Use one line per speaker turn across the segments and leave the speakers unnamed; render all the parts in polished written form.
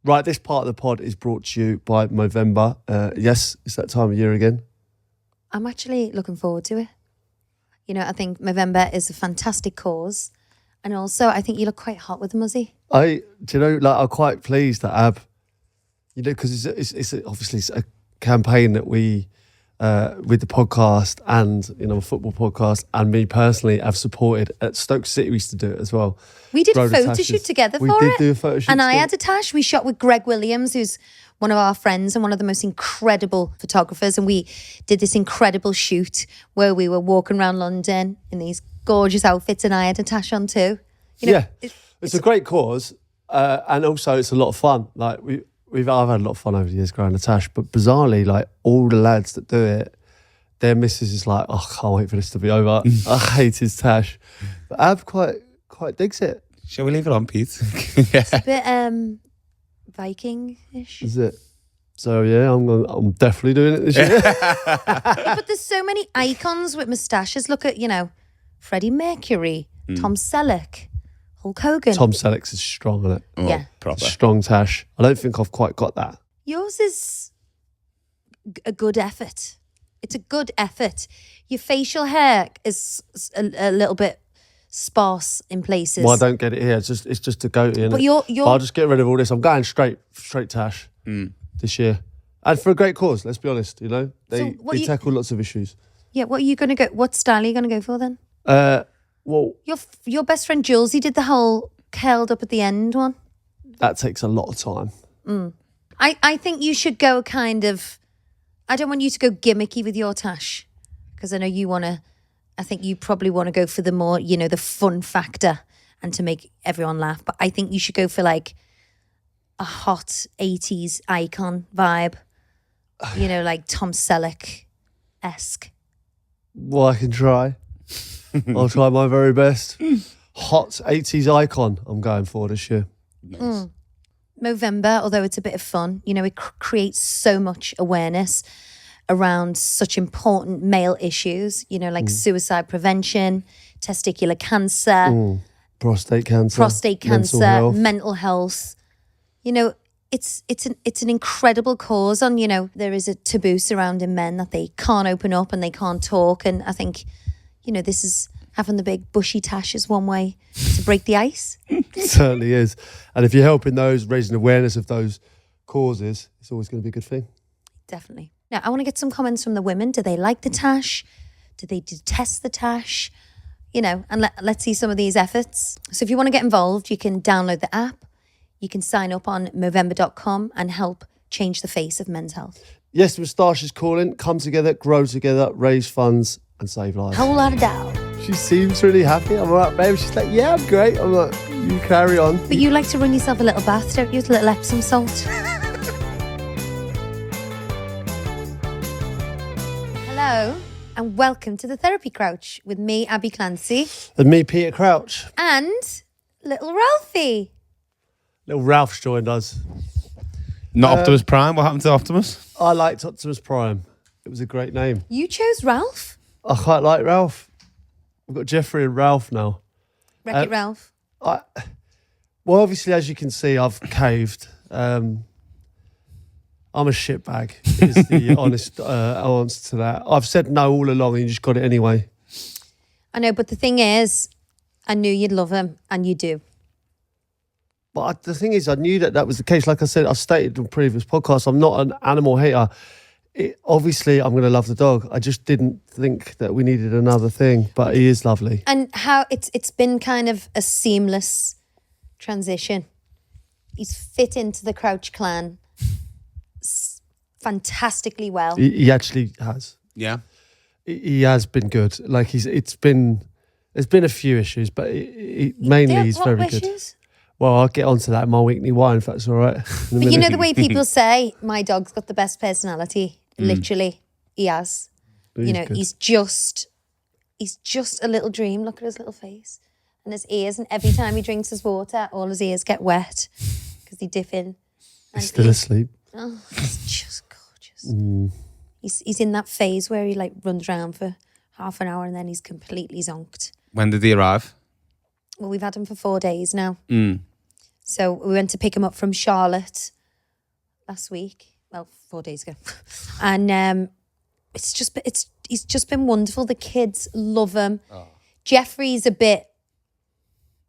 Right, this part of the pod is brought to you by Movember. Yes, it's that time of year again.
I'm actually looking forward to it. You know, I think Movember is a fantastic cause. And also, I think you look quite hot with the muzzy.
I'm quite pleased that Ab, because it's obviously it's a campaign that we, with the podcast and, a football podcast, and me personally have supported. At Stoke City, we used to do it as well.
We did a photo shoot together for it.
We did do a photo shoot
and
together.
I had a tash. We shot with Greg Williams, who's one of our friends and one of the most incredible photographers. And we did this incredible shoot where we were walking around London in these gorgeous outfits, and I had a tash on too.
It's a great cause, and also it's a lot of fun. Like I've had a lot of fun over the years growing a tash, but bizarrely, like all the lads that do it, their missus is like, oh, I can't wait for this to be over. I hate his tash, but Ab quite digs it.
Shall we leave it on, Pete?
It's a bit Viking-ish.
Is it? So yeah, I'm definitely doing it this year.
But there's so many icons with moustaches. Look at, Freddie Mercury, Tom Selleck, Hulk Hogan.
Tom Selleck's is strong, isn't it?
Oh,
Yeah.
Proper.
Strong tash. I don't think I've quite got that.
Yours is a good effort. It's a good effort. Your facial hair is a little bit sparse in places.
Well, I don't get it here. It's just a goatee, innit?
But you're
I'll just get rid of all this. I'm going straight tash this year. And for a great cause, let's be honest, They tackle lots of issues.
Yeah, what are you going to go? What style are you going to go for then?
Well,
Your best friend Jules, he did the whole curled up at the end one.
that takes a lot of time.
I think you should go kind of, I don't want you to go gimmicky with your tash, because I know you want to, I think you probably want to go for the more, the fun factor and to make everyone laugh. But I think you should go for like a hot 80s icon vibe, like Tom Selleck-esque.
Well, I can try. I'll try my very best. Hot 80s icon I'm going for this year.
Nice.
Movember, although it's a bit of fun, it creates so much awareness around such important male issues, like suicide prevention, testicular cancer,
Prostate cancer,
mental health. It's an incredible cause. On there is a taboo surrounding men that they can't open up and they can't talk, and I think this is having the big bushy tash is one way to break the ice.
It certainly is. And if you're helping those, raising awareness of those causes, it's always going to be a good thing.
Definitely. Now, I want to get some comments from the women. Do they like the tash? Do they detest the tash? And let's see some of these efforts. So if you want to get involved, you can download the app. You can sign up on movember.com and help change the face of men's health.
Yes, the moustache is calling. Come together, grow together, raise funds and save lives.
Whole lot of doubt.
She seems really happy. I'm all right, babe. She's like, yeah, I'm great. I'm like, you carry on.
But you like to run yourself a little bath, don't you? With a little Epsom salt. Hello and welcome to the Therapy Crouch with me, Abby Clancy.
And me, Peter Crouch.
And little Ralphie.
Little Ralph's joined us.
Not Optimus Prime. What happened to Optimus?
I liked Optimus Prime. It was a great name.
You chose Ralph?
I quite like Ralph. We've got Jeffrey and Ralph now.
Wreck-It Ralph.
Well, obviously, as you can see, I've caved. I'm a shitbag, is the honest answer to that. I've said no all along and you just got it anyway.
I know, but the thing is, I knew you'd love him, and you do.
But the thing is, I knew that was the case. Like I said, I've stated in previous podcasts, I'm not an animal hater. Obviously, I'm going to love the dog. I just didn't think that we needed another thing, but he is lovely.
And how it's been kind of a seamless transition. He's fit into the Crouch clan fantastically well.
He actually has.
Yeah.
He has been good. Like there's been a few issues, but mainly he's very good.
Issues?
Well, I'll get onto that in my weekly whine if that's all right.
But you know the way people say, my dog's got the best personality. Literally, he has.
Good.
He's just a little dream. Look at his little face and his ears. And every time he drinks his water, all his ears get wet because he dip in.
He's still asleep.
Oh, he's just gorgeous. He's in that phase where he runs around for half an hour and then he's completely zonked.
When did he arrive?
Well, we've had him for 4 days now. So we went to pick him up from Charlotte last week. Well, 4 days ago. And he's just been wonderful. The kids love him. Oh. Jeffrey's a bit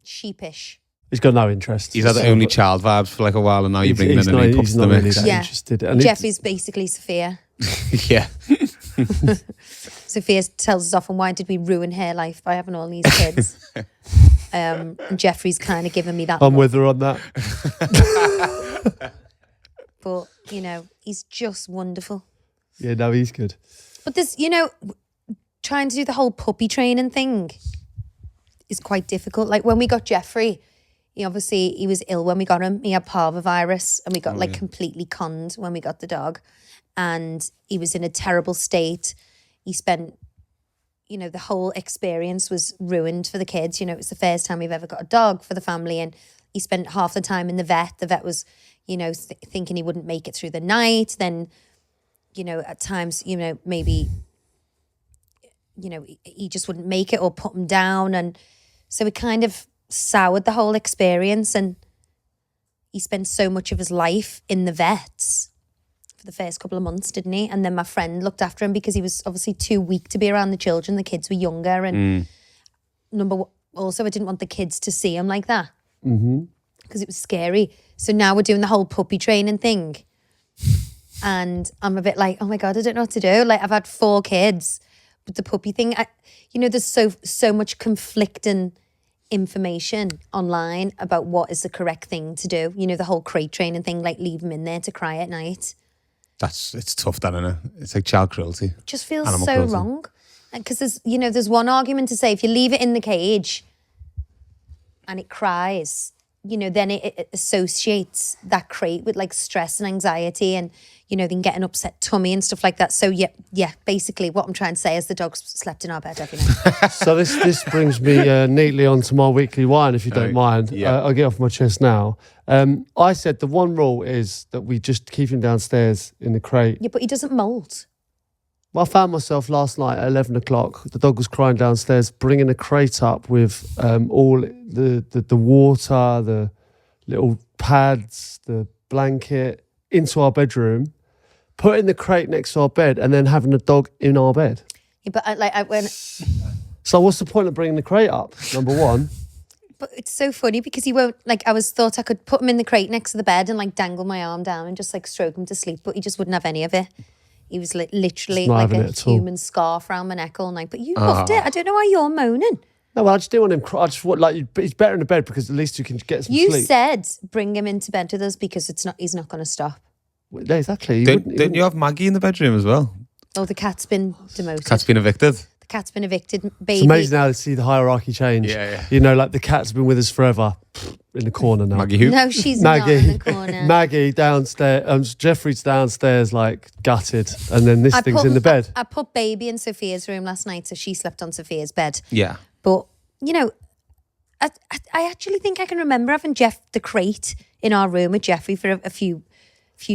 sheepish.
He's got no interest.
He's had the only child vibes for like a while, and now you're bringing in a new pup to the mix.
Really interested. And
Jeffrey's basically Sophia.
Yeah.
Sophia tells us often, why did we ruin her life by having all these kids? And Jeffrey's kind of giving me that.
I'm with her on that.
But, you know, he's just wonderful.
Yeah, no, he's good.
But this, you know, trying to do the whole puppy training thing is quite difficult. Like when we got Jeffrey, he was ill when we got him. He had parvovirus and we got completely conned when we got the dog. And he was in a terrible state. He spent, you know, the whole experience was ruined for the kids. You know, it was the first time we've ever got a dog for the family. And he spent half the time in the vet. The vet was, you know, thinking he wouldn't make it through the night. Then, you know, at times, you know, maybe, you know, he just wouldn't make it or put him down. And so it kind of soured the whole experience. And he spent so much of his life in the vets for the first couple of months, didn't he? And then my friend looked after him because he was obviously too weak to be around the children. The kids were younger. And also I didn't want the kids to see him like that because it was scary. So now we're doing the whole puppy training thing. And I'm a bit like, oh my God, I don't know what to do. Like I've had 4 kids, but the puppy thing, you know, there's so much conflicting information online about what is the correct thing to do. You know, the whole crate training thing, like leave them in there to cry at night.
It's tough, that, isn't it? It's like child cruelty.
It just feels
Animal
so
cruelty.
wrong. Because there's one argument to say, if you leave it in the cage and it cries, you know, then it associates that crate with like stress and anxiety and, you know, then get an upset tummy and stuff like that. So yeah, basically what I'm trying to say is the dog's slept in our bed every night.
So this brings me neatly onto my weekly whine, if you don't mind.
Yeah.
I'll get off my chest now. I said the one rule is that we just keep him downstairs in the crate.
Yeah, but he doesn't molt.
Well, I found myself last night at 11 o'clock. The dog was crying downstairs, bringing a crate up with all the water, the little pads, the blanket into our bedroom, putting the crate next to our bed, and then having the dog in our bed.
Yeah, but
So what's the point of bringing the crate up? Number one.
But it's so funny because he won't, like, thought I could put him in the crate next to the bed and like dangle my arm down and just like stroke him to sleep, but he just wouldn't have any of it. He was literally like a human scarf around my neck all night. But you loved it. I don't know why you're moaning.
No, well, I just didn't want him cry. I just want, like, he's better in the bed because at least you can get some sleep.
You said bring him into bed with us because he's not going to stop.
Yeah, exactly.
Didn't you have Maggie in the bedroom as well?
Oh, the cat's been demoted.
Cat's been evicted.
The cat's been evicted. Baby.
It's amazing how to see the hierarchy change.
Yeah.
You know, like the cat's been with us forever. In the corner now.
Maggie who?
No, she's not in the corner.
Maggie downstairs. Jeffrey's downstairs, like gutted, and then this thing's in the bed.
I put baby in Sophia's room last night, so she slept on Sophia's bed.
Yeah.
But you know, I actually think I can remember having the crate in our room with Jeffrey for a few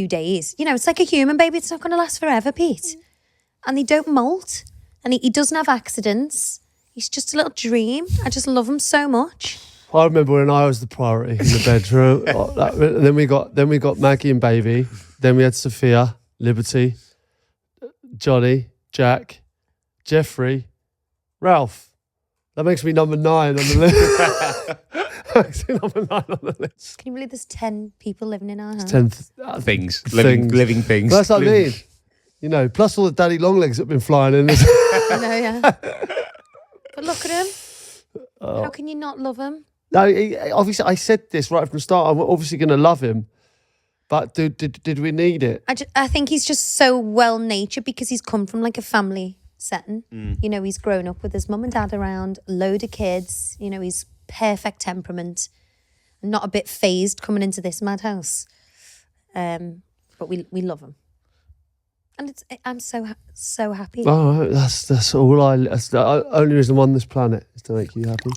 days. You know, it's like a human baby. It's not going to last forever, Pete. And they don't molt, and he doesn't have accidents. He's just a little dream. I just love him so much.
I remember when I was the priority in the bedroom. And then we got Maggie and baby. Then we had Sophia, Liberty, Johnny, Jack, Jeffrey, Ralph. That makes me number 9 on the list. Makes me number 9 on the list.
Can you believe there's 10 people living in our house?
10
things. Living things.
That's what I mean. You know, plus all the daddy long legs that have been flying in.
I know, yeah. But look at him. How can you not love him?
No, obviously, I said this right from the start. I'm obviously going to love him. But did we need it?
I think he's just so well-natured because he's come from like a family setting. You know, he's grown up with his mum and dad around, a load of kids. You know, he's perfect temperament. Not a bit phased coming into this madhouse. But we love him. And I'm so happy.
Oh, that's all that's the only reason I'm on this planet is to make you happy.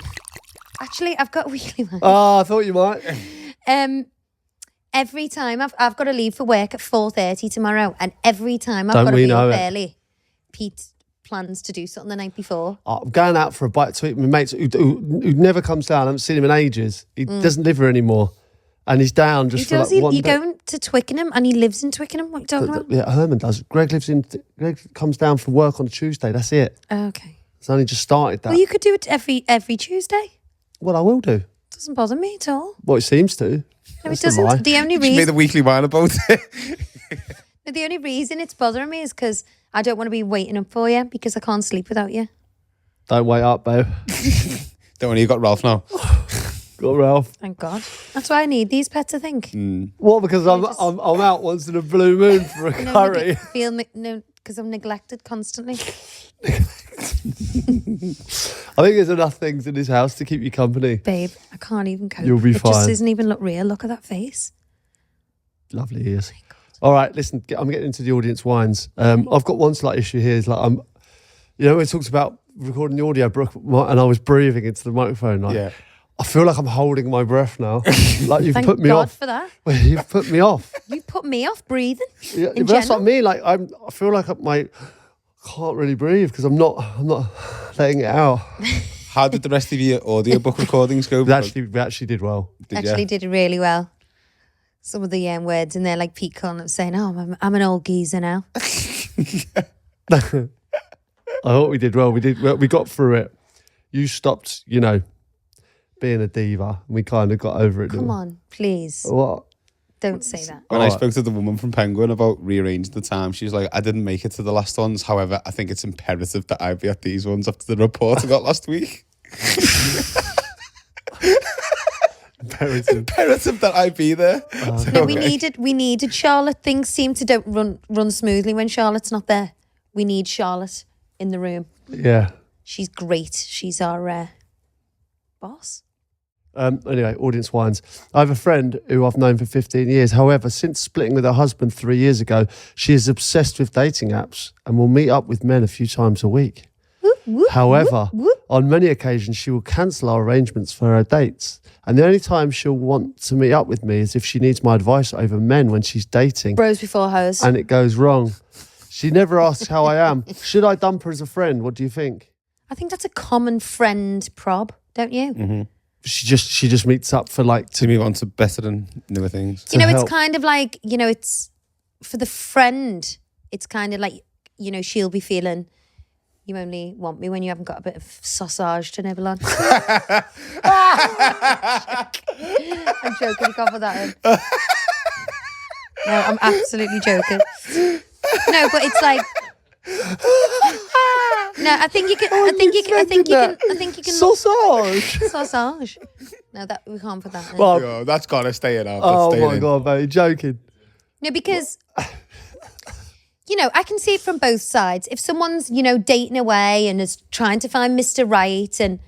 Actually, I've got a weekly one.
Oh, I thought you might.
Every time I've got to leave for work at 4:30 tomorrow, and every time I've got to be up early, Pete plans to do something the night before.
I'm going out for a bite to eat with my mates who never comes down. I haven't seen him in ages. He doesn't live here anymore. and he's down just for like one
You're
day.
going to Twickenham and he lives in Twickenham? What are you talking about?
Yeah, Herman does. Greg comes down for work on a Tuesday. That's it.
Oh, okay.
It's only just started that.
Well, you could do it every Tuesday.
Well, I will do.
Doesn't bother me at all.
Well, it seems to.
No, it
That's a lie.
doesn't. The only
She made a
reason
weekly whine about it.
the only reason it's bothering me is because I don't want to be waiting up for you because I can't sleep without you.
Don't wait up, babe.
Don't worry, you got Ralph now.
Got Ralph.
Thank God. That's why I need these pets, I think.
What? Because I'm out once in a blue moon for a curry.
Because I'm neglected constantly.
I think there's enough things in this house to keep you company.
Babe, I can't even cope.
You'll be
it
fine.
just doesn't even look real. Look at that face.
Lovely ears. All right, listen. I'm getting into the audience whines. I've got one slight issue here. Is like we talked about recording the audio, Brooke, and I was breathing into the microphone. Like,
Yeah.
I feel like I'm holding my breath now. Like you've
Thank
put me
God
off.
for that.
Well, you've put me off.
You put me off breathing.
Yeah,
in
but that's what I
general.
mean. Like I feel like I can't really breathe because I'm not letting it out.
How did the rest of your audiobook recordings go?
We actually did well.
Actually did really well. Some of the words in there, like Pete Cullen saying, "Oh, I'm an old geezer now."
I thought we did well. We got through it. You stopped, being a diva, and we kind of got over it.
Come on, please.
What?
Don't say that.
When I spoke to the woman from Penguin about rearranging the time, she was like, I didn't make it to the last ones. However, I think it's imperative that I be at these ones after the report I got last week. Imperative that I be there.
No, we needed Charlotte. Things seem to don't run smoothly when Charlotte's not there. We need Charlotte in the room.
Yeah.
She's great. She's our boss.
Anyway, audience whines. I have a friend who I've known for 15 years. However, since splitting with her husband 3 years ago, she is obsessed with dating apps and will meet up with men a few times a week. However, on many occasions, she will cancel our arrangements for her dates. And the only time she'll want to meet up with me is if she needs my advice over men when she's dating.
Bros before hoes.
And it goes wrong. She never asks how I am. Should I dump her as a friend? What do you think?
I think that's a common friend prob, don't you?
Mm-hmm.
She just meets up for
To move on to better and newer things.
It's
help.
kind of like, it's for the friend. It's kind of like, she'll be feeling you only want me when you haven't got a bit of sausage to nibble on. I'm joking. Go for that in. No, I'm absolutely joking. No, but it's like. No, I think you can. I think you can.
Sausage.
Sausage. No, that we can't put that in.
Well,
Oh, that's got to stay in.
oh my God, mate, you're joking.
No, because I can see it from both sides. If someone's, dating away and is trying to find Mr. Right and,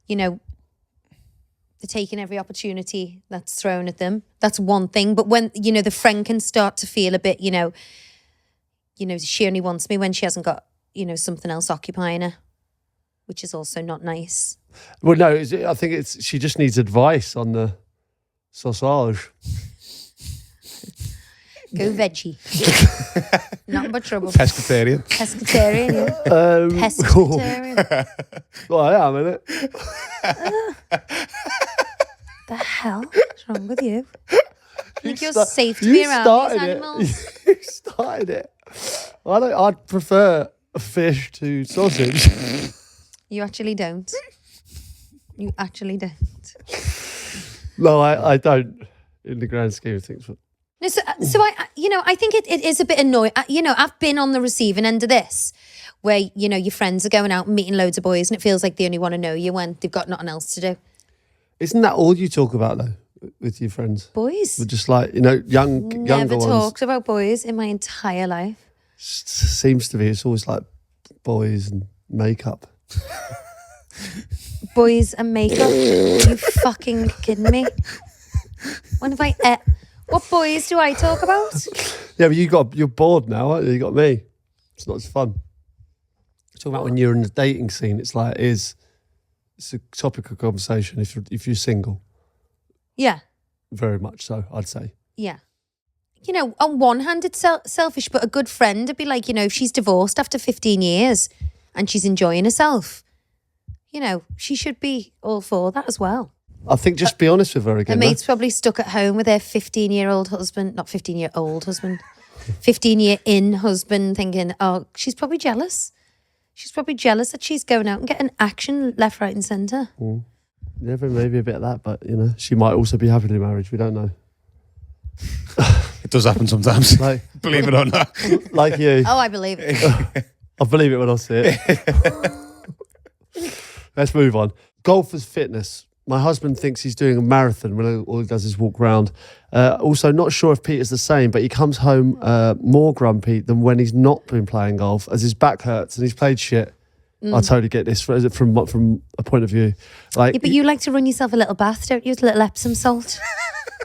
they're taking every opportunity that's thrown at them, that's one thing. But when, the friend can start to feel a bit, she only wants me when she hasn't got, something else occupying her, which is also not nice.
Well, no, I think she just needs advice on the sausage.
Go veggie. Nothing but trouble.
Pescatarian.
Pescatarian, yeah. Pescatarian.
Well, I am, innit?
The hell is wrong with you? I think you're safe to be around these animals.
You started it. I'd prefer fish to sausage.
You actually don't. You actually don't.
No, I don't, in the grand scheme of things. But
No, so I think it is a bit annoying. I've been on the receiving end of this, where your friends are going out and meeting loads of boys, and it feels like they only want to know you when they've got nothing else to do.
isn't that all you talk about though with your friends?
Boys.
We're just like younger
Never
ones.
talked about boys in my entire life.
Seems to be. It's always like boys and makeup.
Boys and makeup. Are you fucking kidding me? When have I? What boys do I talk about?
Yeah, but you're bored now, aren't you? You got me. It's not as fun. Talking about when you're in the dating scene, it's a topic of conversation if you're single.
Yeah.
Very much so, I'd say.
Yeah. On one hand, it's selfish, but a good friend would be like, if she's divorced after 15 years and she's enjoying herself, she should be all for that as well.
I think just be honest with her
Her
again.
mate's probably stuck at home with her 15-year-old husband, not 15-year-old husband, 15-year-in husband, thinking, oh, she's probably jealous. She's probably jealous that she's going out and getting action left, right, and centre.
Yeah, but maybe a bit of that, but you know, she might also be happily married. We don't know.
It does happen sometimes.
Like,
Believe it or not.
like you.
Oh, I believe it.
I believe it when I see it. Let's move on. Golf as fitness. My husband thinks he's doing a marathon when all he does is walk around. Also, not sure if Peter's the same, but he comes home more grumpy than when he's not been playing golf, as his back hurts and he's played shit. I totally get this from a point of view. Like,
Yeah, but you like to run yourself a little bath, don't you? With a little Epsom salt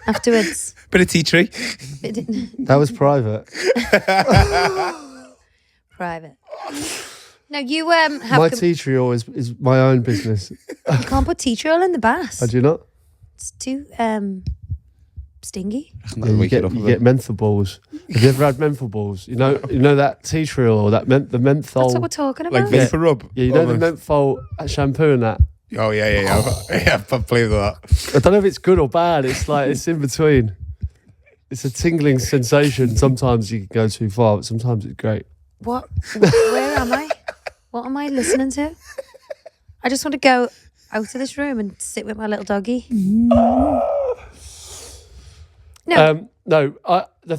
afterwards.
Bit of tea tree.
that was private.
Private. No, you have...
My tea tree is my own business.
You can't put tea tree oil in the bath.
I do not.
It's too stingy.
Yeah, you get menthol balls. Have you ever had menthol balls? You know that tea tree oil, the menthol.
That's what we're talking about.
Like vapor rub.
Yeah, you know the menthol shampoo and that.
Oh yeah. I've played with that.
I don't know if it's good or bad. It's like it's in between. It's a tingling sensation. Sometimes you can go too far, but sometimes it's great.
What? Where am I? What am I listening to? I just want to go out of this room and sit with my little doggy. No.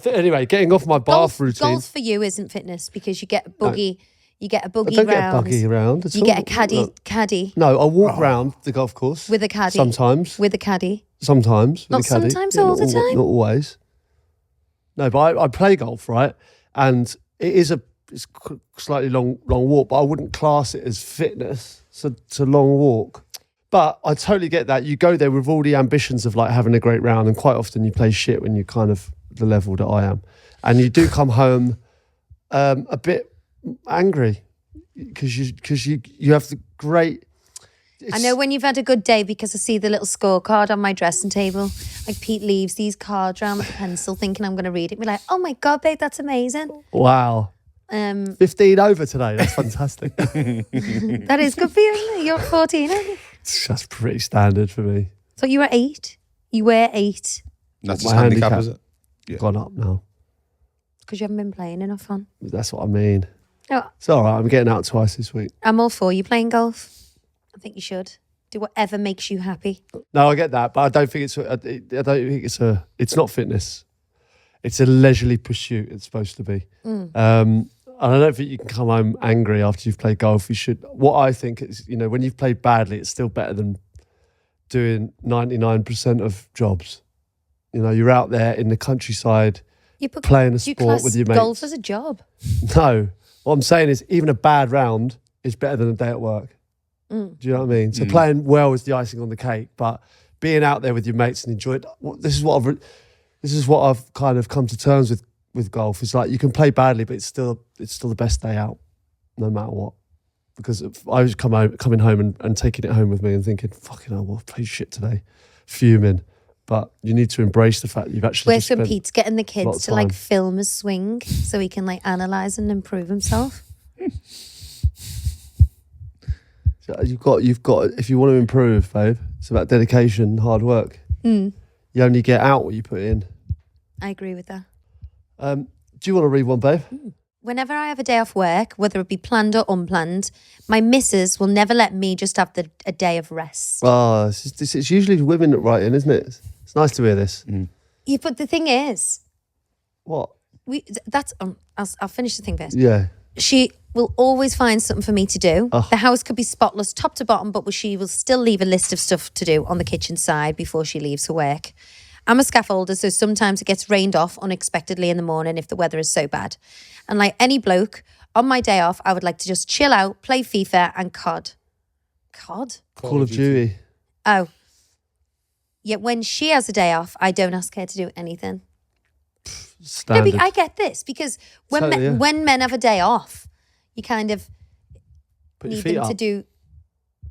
Anyway, getting off my bath routine.
Golf for you isn't fitness because you get a buggy. No. You get a
I
buggy
don't
round.
get a buggy around at
You
all.
get a caddy.
No, I walk round the golf course.
With a caddy.
Sometimes.
With a caddy.
Sometimes. With
Not
a caddy.
sometimes, all the time.
Not always. No, but I play golf, right? And it's slightly long walk, but I wouldn't class it as fitness. So it's a long walk. But I totally get that. You go there with all the ambitions of like having a great round, and quite often you play shit when you're kind of the level that I am. And you do come home a bit angry because you have the great...
I know when you've had a good day because I see the little scorecard on my dressing table. Like Pete leaves these cards around with a pencil thinking I'm going to read it. We're like, oh my God, babe, that's amazing.
Wow. 15 over today. That's fantastic.
That is good for you, isn't it? You're 14, aren't you?
That's pretty standard for me.
So you were 8. You were 8.
That's
My
his handicap,
handicap.
is it? Yeah.
Gone up now.
Because you haven't been playing enough fun.
That's what I mean.
No,
It's all right. I'm getting out twice this week.
I'm all for you playing golf. I think you should. Do whatever makes you happy.
No, I get that, but I don't think it's not fitness. It's a leisurely pursuit. It's supposed to be. And I don't think you can come home angry after you've played golf. You should. What I think is, when you've played badly, it's still better than doing 99% of jobs. You're out there in the countryside playing a sport with your mates.
Golf as a job.
No, what I'm saying is even a bad round is better than a day at work. Do you know what I mean? So playing well is the icing on the cake, but being out there with your mates and enjoying it. This is what I've kind of come to terms with golf. It's like you can play badly, but it's still the best day out, no matter what. Because I was coming home and taking it home with me and thinking, fucking hell, I've played shit today, fuming. But you need to embrace the fact that you've actually.
Where's when Pete's getting the kids to
time.
film a swing so he can analyse and improve himself.
You've got. If you want to improve, babe, it's about dedication, and hard work. You only get out what you put in.
I agree with that.
Do you want to read one, babe?
Whenever I have a day off work, whether it be planned or unplanned, my missus will never let me just have a day of rest.
Oh, it's usually women that write in, isn't it? It's nice to hear this.
Yeah, but the thing is,
What?
I'll finish the thing first.
Yeah.
She will always find something for me to do. The house could be spotless top to bottom, but she will still leave a list of stuff to do on the kitchen side before she leaves for work. I'm a scaffolder, so sometimes it gets rained off unexpectedly in the morning if the weather is so bad. And like any bloke, on my day off, I would like to just chill out, play FIFA and COD. COD?
Call of Duty.
Oh. Yet when she has a day off, I don't ask her to do anything.
Standard.
No, I get this because when men have a day off, you kind of
Put your
need
feet
them
up.
to do.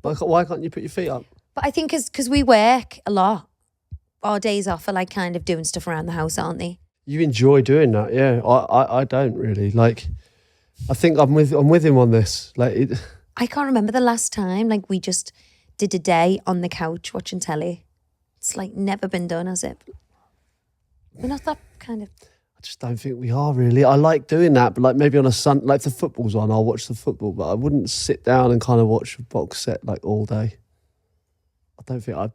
Why can't you put your feet up?
But I think because we work a lot, our days off are like kind of doing stuff around the house, aren't they?
You enjoy doing that, yeah. I don't really. I think I'm with him on this.
I can't remember the last time we just did a day on the couch watching telly. It's like never been done, has it? We're not that kind of.
I just don't think we are really. I like doing that, but like maybe on a Sunday, like if the football's on, I'll watch the football, but I wouldn't sit down and kind of watch a box set like all day. I don't think I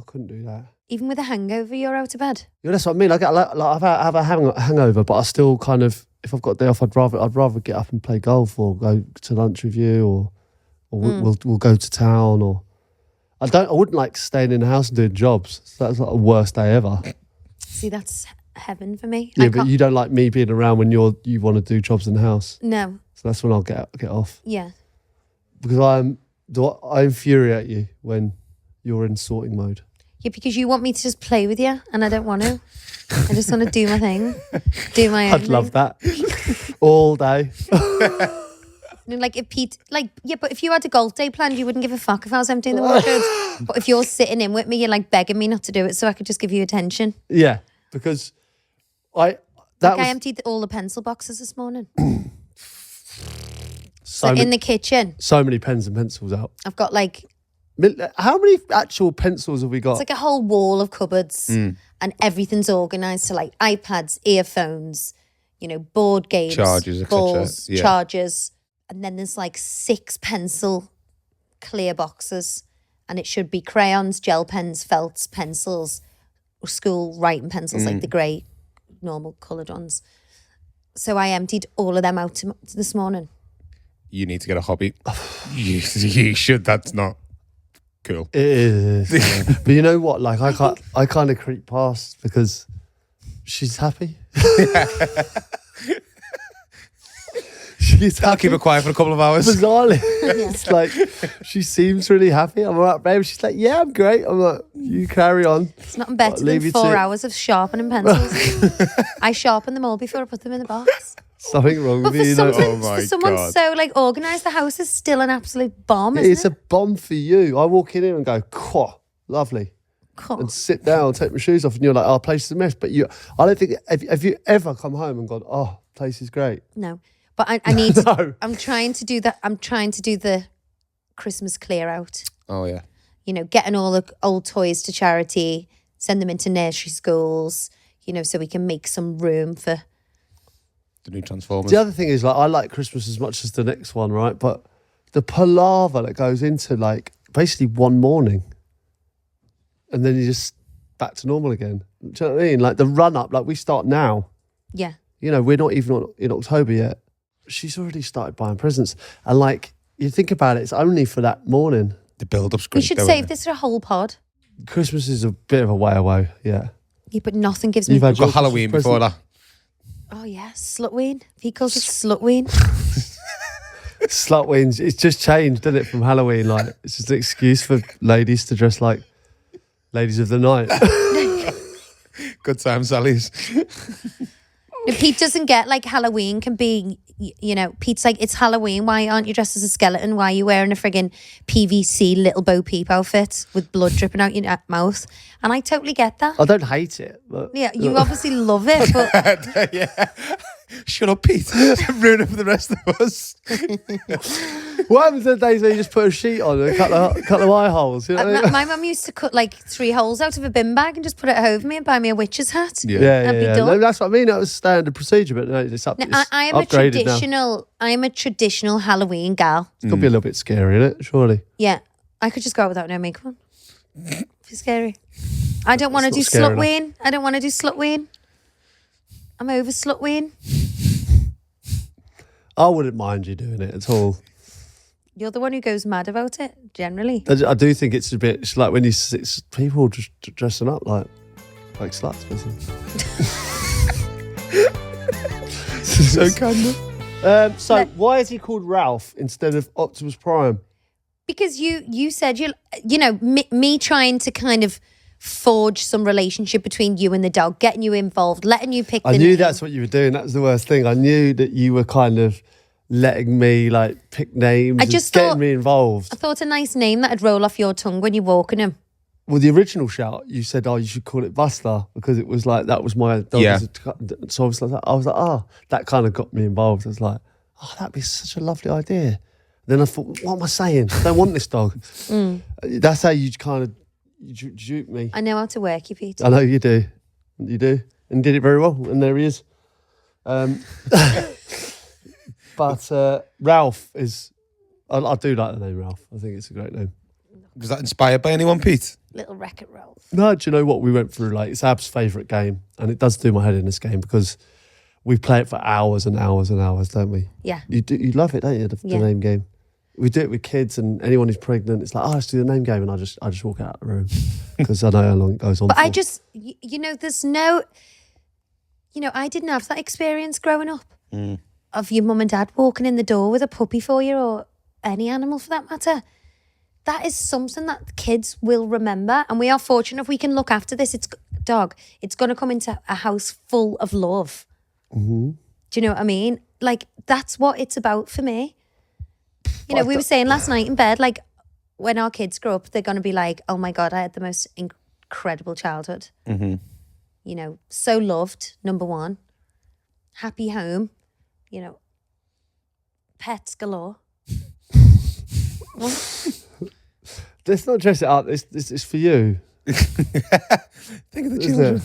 couldn't do that.
Even with a hangover, you're out of bed.
Yeah, that's what I mean. Like I've have a hangover, but I still kind of, if I've got a day off, I'd rather get up and play golf or go to lunch with you, or we'll go to town, or I wouldn't like staying in the house and doing jobs. So that's like the worst day ever.
See, that's heaven for me.
Yeah, but you don't like me being around when you want to do jobs in the house.
No.
So that's when I'll get off.
Yeah.
Because I infuriate you when you're in sorting mode.
Yeah, because you want me to just play with you, and I don't want to. I just want to do my thing, do my own
I'd love that all day.
Like if Pete, like, yeah, but if you had a golf day planned, you wouldn't give a fuck if I was emptying the wardrobes. But if you're sitting in with me, you're like begging me not to do it so I could just give you attention.
Yeah, because I
emptied all the pencil boxes this morning. So in the kitchen.
So many pens and pencils out.
I've got like...
How many actual pencils have we got?
It's like a whole wall of cupboards and everything's organised. So like iPads, earphones, board games,
chargers,
balls,
yeah.
chargers. And then there's like 6 pencil clear boxes. And it should be crayons, gel pens, felts, pencils, school writing pencils, like the grey, normal coloured ones. So I emptied all of them out this morning.
You need to get a hobby. you should. That's not cool.
It is. But you know what? Like I kind of creep past because she's happy. She's happy.
I'll keep it quiet for a couple of hours.
Bizarrely. It's like she seems really happy. I'm all right, babe. She's like, yeah, I'm great. I'm like, you carry on.
It's nothing better than 4 hours of sharpening pencils. I sharpen them all before I put them in the box.
Something wrong with you.
For someone so like organised, the house is still an absolute bomb, isn't
it's a bomb for you. I walk in here and go, lovely.
Cool.
And sit down, take my shoes off, and you're like, oh, place is a mess. But I don't think, have you ever come home and gone, oh, place is great?
No. But I need to,
No.
I'm trying to do that. I'm trying to do the Christmas clear out.
Oh, yeah.
Getting all the old toys to charity, send them into nursery schools, so we can make some room for
the new Transformers.
The other thing is, like, I like Christmas as much as the next one, right? But the palaver that goes into, like, basically one morning and then you're just back to normal again. Do you know what I mean? Like, the run-up, like, we start now.
Yeah.
We're not even in October yet. She's already started buying presents. And, like, you think about it, it's only for that morning.
The build-up's great.
We should save this for a whole pod.
Christmas is a bit of a way away, yeah.
Yeah, but nothing gives me...
We've got Halloween before that.
Oh, yeah, Slutween. He calls it Slutween.
Slutween, it's just changed, isn't it, from Halloween? Like, it's just an excuse for ladies to dress like ladies of the night.
Good time, Sally's.
Pete doesn't get, like, Halloween can be, Pete's like, it's Halloween, why aren't you dressed as a skeleton? Why are you wearing a friggin' PVC little Bo Peep outfit with blood dripping out your mouth? And I totally get that.
I don't hate it. But
yeah, you obviously love it, but...
Yeah. Shut up, Pete. Ruin it for the rest of us.
What happens to the days where you just put a sheet on and cut the eye holes? You know what I mean?
My mum used to cut like 3 holes out of a bin bag and just put it over me and buy me a witch's hat.
Yeah.
Be done.
No, that's what I mean. That was standard procedure, but no, it's up.
Now, I am a traditional Halloween gal.
It's got to be a little bit scary, isn't it? Surely.
Yeah, I could just go out without no makeup on. It's scary. I don't want to do
scary
Slutween. I don't want to do Slutween. I'm over Slutween.
I wouldn't mind you doing it at all.
You're the one who goes mad about it, generally.
I do think it's a bit. It's like when it's people just dressing up like sluts, basically.
So kind of.
So why is he called Ralph instead of Optimus Prime?
Because you said me trying to kind of forge some relationship between you and the dog, getting you involved, letting you pick the name.
I knew that's what you were doing. That was the worst thing. I knew that you were kind of letting me like pick names getting me involved.
I thought a nice name that'd roll off your tongue when you're walking him.
Well, the original shout, you said, you should call it Buster because it was like, that was my dog.
Yeah.
So I was like, that kind of got me involved. I was like, that'd be such a lovely idea. Then I thought, what am I saying? I don't want this dog. That's how you kind of, You dupe me.
I know how to work you, Pete.
I know you do. You do. And did it very well. And there he is. But Ralph is... I do like the name Ralph. I think it's a great name.
Was that inspired by anyone, Pete?
Little Wreck-It Ralph.
No, do you know what we went through? Like, it's Ab's favourite game. And it does do my head in this game because we play it for hours and hours and hours, don't we?
Yeah.
You love it, don't you? The name game. We do it with kids and anyone who's pregnant. It's like, let's do the name game, and I just walk out of the room because I know how long it goes on.
But
for.
I just, there's no, I didn't have that experience growing up of your mum and dad walking in the door with a puppy for you or any animal for that matter. That is something that kids will remember, and we are fortunate if we can look after this. It's going to come into a house full of love. Mm-hmm. Do you know what I mean? Like, that's what it's about for me. We were saying last night in bed, like, when our kids grow up, they're going to be like, oh my God, I had the most incredible childhood. Mm-hmm. So loved, number one. Happy home, pets galore.
Let's not dress it up. This is for you.
Think of the children.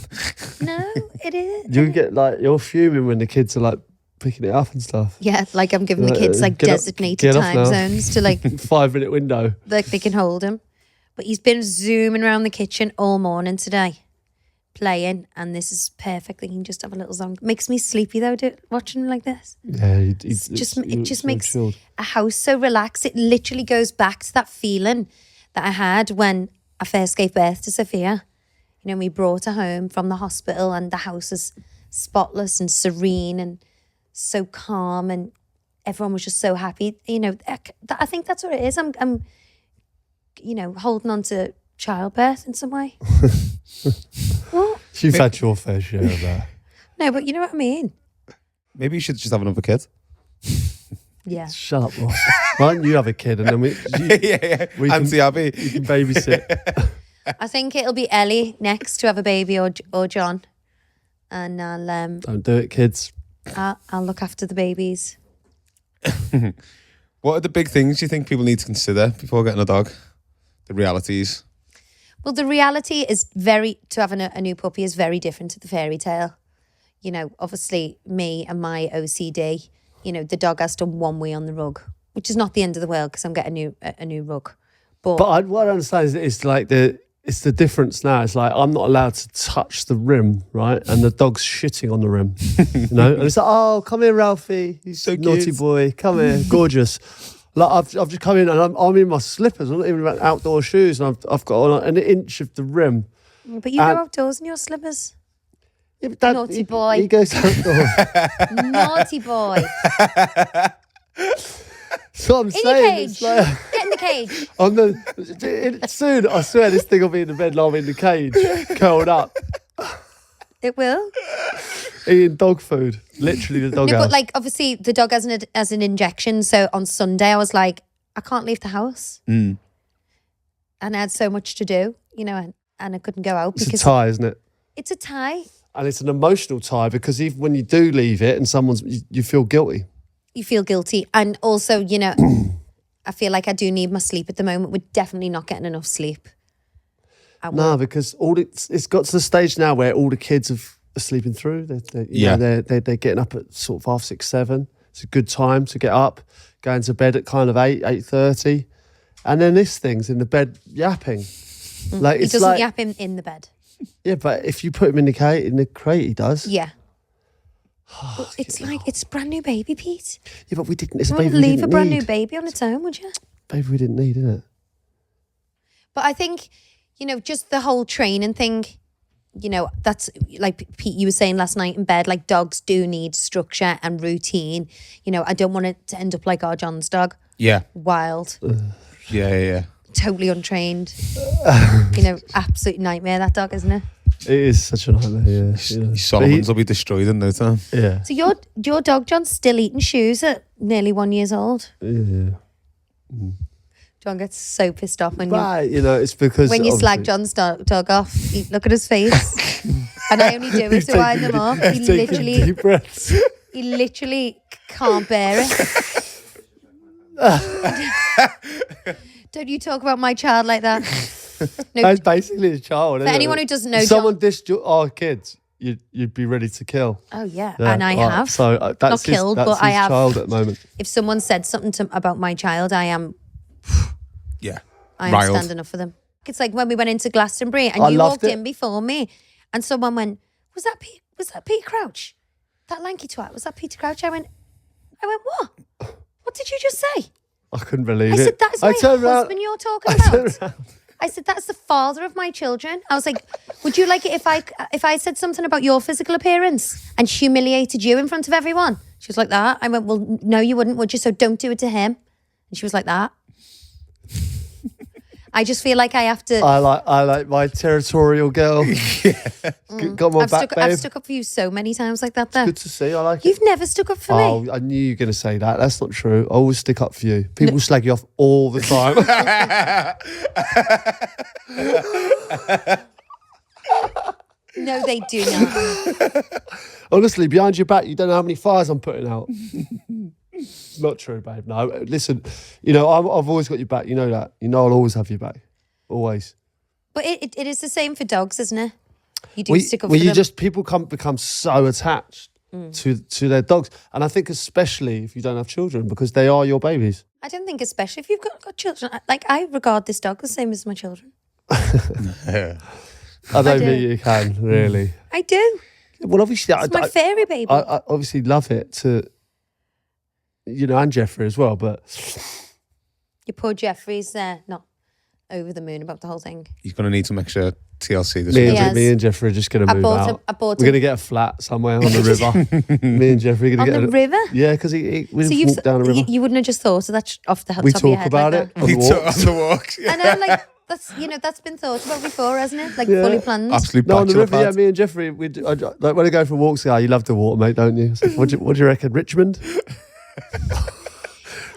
No, it is.
You get you're fuming when the kids are like picking it up and stuff.
Yeah, like I'm giving the kids designated time zones to
5-minute window.
Like they can hold him. But he's been zooming around the kitchen all morning today, playing, and this is perfect. He can just have a little song. Makes me sleepy though, watching him like this.
Yeah,
it just makes
chilled.
a house so relaxed. It literally goes back to that feeling that I had when I first gave birth to Sophia. We brought her home from the hospital, and the house is spotless and serene and so calm, and everyone was just so happy. I think that's what it is. I'm holding on to childbirth in some way. What?
You've had your fair share of that.
No, but you know what I mean.
Maybe you should just have another kid.
Yeah.
Shut up, Ross. Why don't you have a kid and then we
Auntie Abbey.
You can babysit.
I think it'll be Ellie next to have a baby, or John, and I'll
Don't do it, kids.
I'll look after the babies.
What are the big things you think people need to consider before getting a dog? The realities.
Well, the reality is to having a new puppy is very different to the fairy tale. Obviously me and my OCD, the dog has to one wee on the rug, which is not the end of the world because I'm getting a new rug. But
what I understand is it's the difference now. It's like I'm not allowed to touch the rim, right? And the dog's shitting on the rim, And it's like, oh, come here, Ralphie. He's so naughty
cute.
boy. Come here, gorgeous. Like I've just come in and I'm in my slippers. I'm not even in outdoor shoes, and I've got on an inch of the rim.
But you go outdoors in your slippers.
Yeah, but Dad,
Naughty boy.
He goes outdoors.
Naughty boy.
That's what I'm
In
saying.
your cage.
It's like,
Get in the cage.
soon, I swear, this thing will be in the bed and I'm in the cage, curled up,
It will.
eating dog food. Literally the dog
No,
house.
but obviously the dog has an injection. So on Sunday I was like, I can't leave the house. And I had so much to do, and I couldn't go out
it's
because
a tie, isn't it?
it's a tie.
And it's an emotional tie because even when you do leave it and you feel guilty.
You feel guilty. And also, I feel like I do need my sleep at the moment. We're definitely not getting enough sleep.
No, because it's got to the stage now where all the kids are sleeping through. They're getting up at sort of 6, 7. It's a good time to get up, going to bed at kind of 8:30. And then this thing's in the bed yapping.
He doesn't yap him in the bed.
Yeah, but if you put him in the crate, he does.
Yeah. But it's a brand new baby, Pete.
Yeah, but we didn't. It's a
You
baby
wouldn't
we
leave
didn't
a brand
need.
new baby on its own, would you?
Baby we didn't need, isn't it?
But I think, just the whole training thing, that's like Pete, you were saying last night in bed, like dogs do need structure and routine. I don't want it to end up like our John's dog.
Yeah.
Wild.
Yeah.
Totally untrained. Absolute nightmare, that dog, isn't it?
It is such a nightmare, yeah.
Solomon's will be destroyed in no time.
Yeah.
So your dog John's still eating shoes at nearly 1 year old.
Yeah.
John gets so pissed off when
Right, it's because
when you
obviously-
slag John's dog off. Look at his face, and I only do it
He's
to wind
taking
them off. He
he's taking
literally,
deep breaths.
he literally can't bear it. Don't you talk about my child like that?
That's basically a child.
For anyone who doesn't know,
if someone dissed our kids, you'd be ready to kill.
Oh yeah, and I have.
So that's
not killed,
that's
but I have.
Child at the moment.
If someone said something about my child, I am
riled.
standing up for them. It's like when we went into Glastonbury and you walked in before me, and someone went, "Was that Peter Crouch? That lanky twat? Was that Peter Crouch?" I went, "What? What did you just say?"
I couldn't believe it.
I said, "That is my husband you're talking about." I said, "That's the father of my children." I was like, "Would you like it if I said something about your physical appearance and humiliated you in front of everyone?" She was like that. I went, "Well, no, you wouldn't, would you? So don't do it to him." And she was like that. I just feel like I have to.
I like my territorial girl. Got my back, babe.
I've stuck up for you so many times like that. There,
good to see. I like
You've
it.
never stuck up for me.
Oh, I knew you were going to say that. That's not true. I always stick up for you. People slag you off all the time.
No, they do not.
Honestly, behind your back, you don't know how many fires I'm putting out. Not true, babe. No, listen. I've always got your back. You know that. I'll always have your back. Always.
But it is the same for dogs, isn't it? You do stick up for them.
People become so attached to their dogs, and I think especially if you don't have children, because they are your babies.
I don't think especially if you've got children. Like, I regard this dog the same as my children.
I don't think you can, really.
I do.
Well, obviously,
It's my fairy baby.
I obviously love it to, and Jeffrey as well, but
Your poor Jeffrey's not over the moon about the whole thing.
He's going to need some extra TLC this week.
me and Jeffrey are just going to move out. We're going to get a flat somewhere on the river. Me and Jeffrey are going to get
on the river?
Yeah, because we walk down the river.
You wouldn't have just thought of that off the top
We
of your
talk
head.
about
like
it
that.
on the walks.
On the walk.
I know, like, that's been thought about before, hasn't it? Like, fully planned.
Absolute
No, on the
bachelor
river,
pad.
me and Jeffrey, like when I go for walks, you love the water, mate, don't you? I said, what do you reckon, Richmond?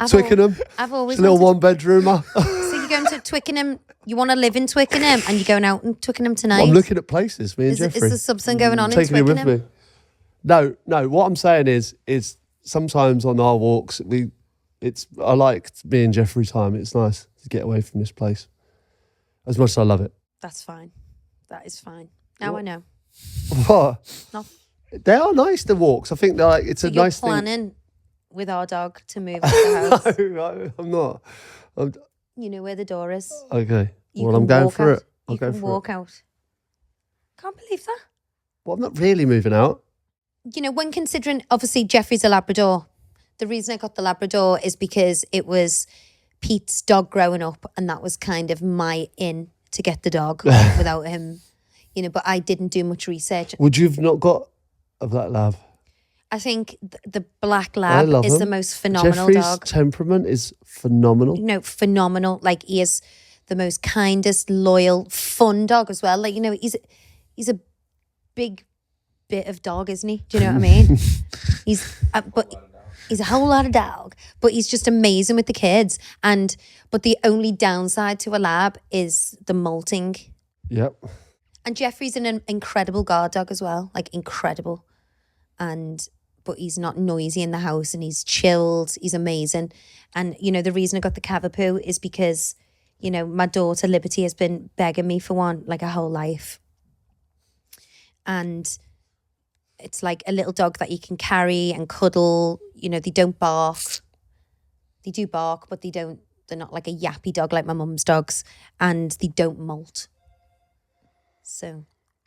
Twickenham?
I've always
It's a little
wanted-
one-bedroomer.
So you're going to Twickenham, you want to live in Twickenham, and you're going out in Twickenham tonight?
I'm looking at places, me and Jeffrey.
Is there something going on in
Taking it with
Twickenham?
me. No, what I'm saying is sometimes on our walks, I like me and Jeffrey time. It's nice to get away from this place. As much as I love it.
That's fine. That is fine. Now I know.
What?
No.
They are nice, the walks. I think they're like, it's
So
a
you're
nice thing.
planning with our dog to move out the house.
No, I'm not.
You know where the door is.
Okay.
You
Well,
can
I'm going
walk
for
out.
it. I'll
You
go
can
for
walk
it.
out. Can't believe that.
Well, I'm not really moving out.
When considering, obviously, Jeffrey's a Labrador. The reason I got the Labrador is because it was Pete's dog growing up, and that was kind of my in to get the dog without him. But I didn't do much research.
Would you have not got a black lab?
I think the black lab
love
is
him.
the most phenomenal
Jeffrey's
dog.
temperament is phenomenal.
Phenomenal. Like, he is the most kindest, loyal, fun dog as well. Like, he's a big bit of dog, isn't he? Do you know what I mean? But he's a whole lot of dog. But he's just amazing with the kids. But the only downside to a lab is the molting.
Yep.
And Jeffrey's an incredible guard dog as well. Like, incredible. But he's not noisy in the house, and he's chilled. He's amazing. And, the reason I got the Cavapoo is because, my daughter Liberty has been begging me for one, like, her whole life. And it's like a little dog that you can carry and cuddle. They don't bark. They do bark, but they're not like a yappy dog like my mum's dogs. And they don't molt. So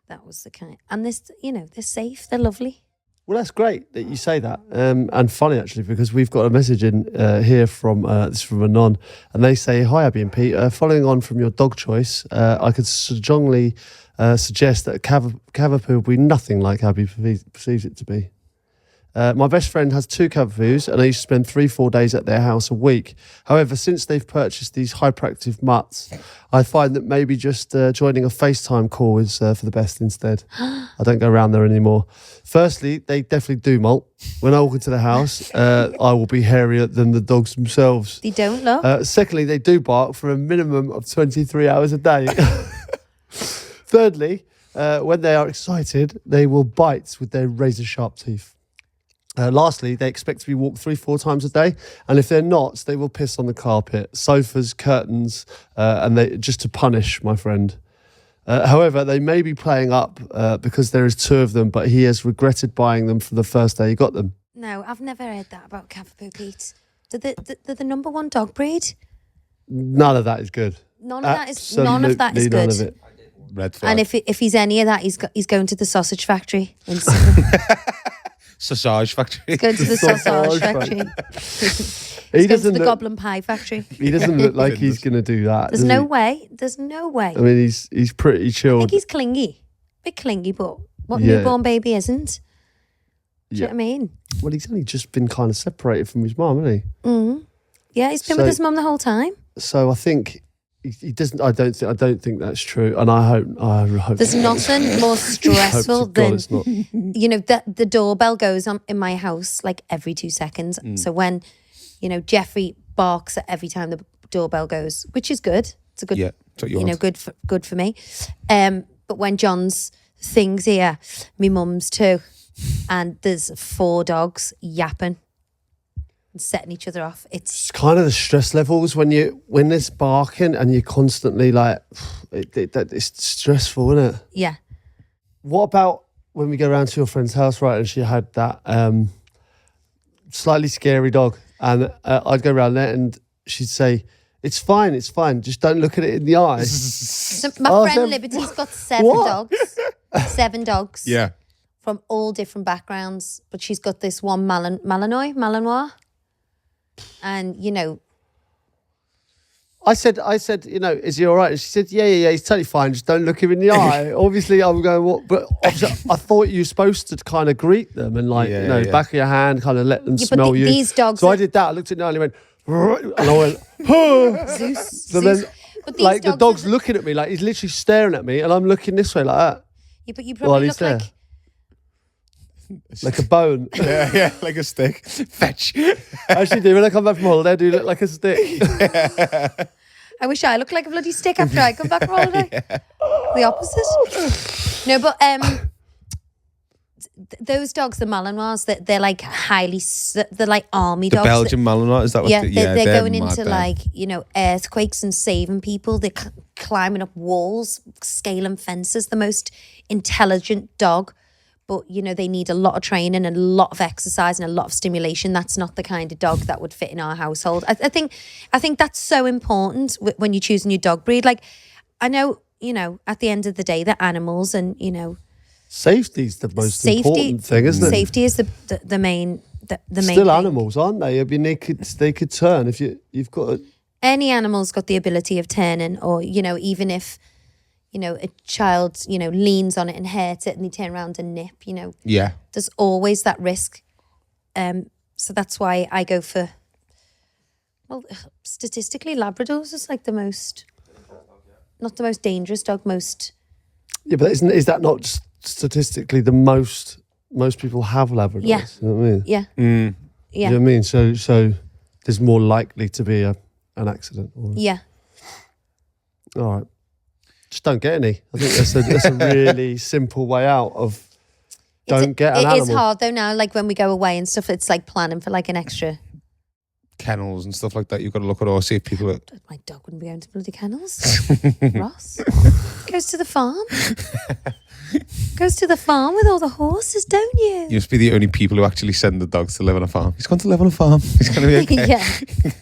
that was the kind. And they're safe. They're lovely.
Well, that's great that you say that, and funny actually, because we've got a message in here from Anon, and they say, "Hi, Abbey and Pete. Following on from your dog choice, I could strongly suggest that a Cavapoo would be nothing like Abbey perceives it to be. My best friend has 2 Cavapoos, and I used to spend 3-4 days at their house a week. However, since they've purchased these hyperactive mutts, I find that maybe just joining a FaceTime call is for the best instead. I don't go around there anymore. Firstly, they definitely do molt. When I walk into the house, I will be hairier than the dogs themselves.
They don't, love.
Secondly, they do bark for a minimum of 23 hours a day. Thirdly, when they are excited, they will bite with their razor-sharp teeth. Lastly, they expect to be walked 3-4 times a day, and if they're not, they will piss on the carpet, sofas, curtains, and they just to punish my friend. However, they may be playing up because there is 2 of them, but he has regretted buying them from the first day he got them.
No, I've never heard that about Cavapoo, Pete. They're the number 1 dog breed.
None of that is good.
None of that is good. None of it.
Red flag.
And if he's any of that, he's going to the sausage factory.
Sausage factory.
He's going to the sausage factory.
He
He's going to
doesn't
the
look,
goblin pie factory.
He doesn't look like he's going to do that.
There's no way. There's no way.
I mean, he's pretty
I
chilled.
think he's clingy. Bit clingy, but what newborn baby isn't? Do you know what I mean?
Well, he's only just been kind of separated from his mum, hasn't he?
Mm. Yeah, he's been with his mum the whole time.
So I think he doesn't. I don't think that's true, and I hope.
There's nothing more stressful than the doorbell goes on in my house like every 2 seconds. So when Jeffrey barks at every time the doorbell goes, which is good. It's a good, good for me. But when John's things here, me mum's too, and there's 4 dogs yapping and setting each other off. It's
kind of the stress levels when there's barking and you're constantly like, it's stressful, isn't it?
Yeah.
What about when we go around to your friend's house, right? And she had that slightly scary dog, and I'd go around there and she'd say, it's fine, just don't look at it in the eye.
So my friend Liberty's got 7 dogs. 7 dogs.
Yeah.
From all different backgrounds, but she's got this one Malinois. And,
I said, is he all right? And she said, yeah, he's totally fine. Just don't look him in the eye. Obviously, I'm going, what? But obviously, I thought you were supposed to kind of greet them and back of your hand, kind of let them smell you.
These dogs.
So I did that. I looked at Nile and went, and I went,
Zeus.
So then, like the dog's looking at me, like he's literally staring at me, and I'm looking this way like that.
Yeah, but you probably look
like a bone.
Yeah, like a stick. Fetch.
Actually, do when I come back from holiday, I do look like a stick.
I wish I looked like a bloody stick after I come back from holiday. The opposite. No, but those dogs, the Malinois, they're like they're like army dogs.
The Belgian Malinois, is that what?
They're going into like earthquakes and saving people. They're climbing up walls, scaling fences. The most intelligent dog. But, they need a lot of training and a lot of exercise and a lot of stimulation. That's not the kind of dog that would fit in our household. I think that's so important when you're choosing your dog breed. Like, I know, at the end of the day, they're animals and,
Safety's the most important thing, isn't it?
Safety is the main main
Still
thing.
Animals, aren't they? I mean, they could turn if you've got
Any animal's got the ability of turning, or, even if... a child, leans on it and hurts it and they turn around and nip,
Yeah.
There's always that risk. So that's why I go for, statistically, Labradors is like not the most dangerous dog, most...
Yeah, but is that not statistically the most people have Labradors?
Yeah.
You know what I mean?
Yeah.
Mm.
Yeah.
You know what I mean? So there's more likely to be an accident.
Yeah.
All right. Just don't get any. I think that's a really simple way out of get an animal.
It is hard though now, like when we go away and stuff, it's like planning for like an extra...
Kennels and stuff like that. You've got to look at all, see if people are...
My dog wouldn't be going to bloody kennels. Ross. Goes to the farm. Goes to the farm with all the horses, don't you?
You must be the only people who actually send the dogs to live on a farm. He's going to live on a farm. He's going to be okay.
Yeah.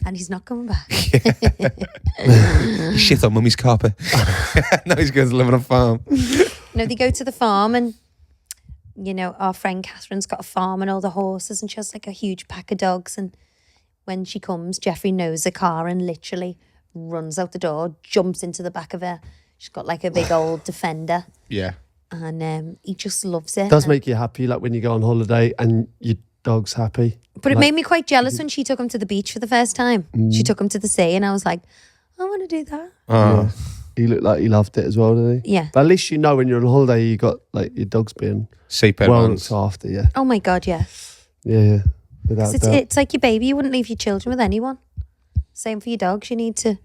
And he's not coming back.
Shit on mummy's carpet. Now he's going to live on a farm.
No, they go to the farm and, our friend Catherine's got a farm and all the horses and she has like a huge pack of dogs, and when she comes, Jeffrey knows the car and literally runs out the door, jumps into the back of her. She's got like a big old Defender.
Yeah.
And he just loves it.
It does make you happy, like when you go on holiday and your dog's happy.
But it made me quite jealous when she took him to the beach for the first time. She took him to the sea and I was like, I want to do that.
Yeah. He looked like he loved it as well, didn't he?
Yeah.
But at least when you're on holiday, you got like your dog's being well looked after, yeah.
Oh my God, yeah.
Yeah. Without doubt.
It's like your baby. You wouldn't leave your children with anyone. Same for your dogs. You need to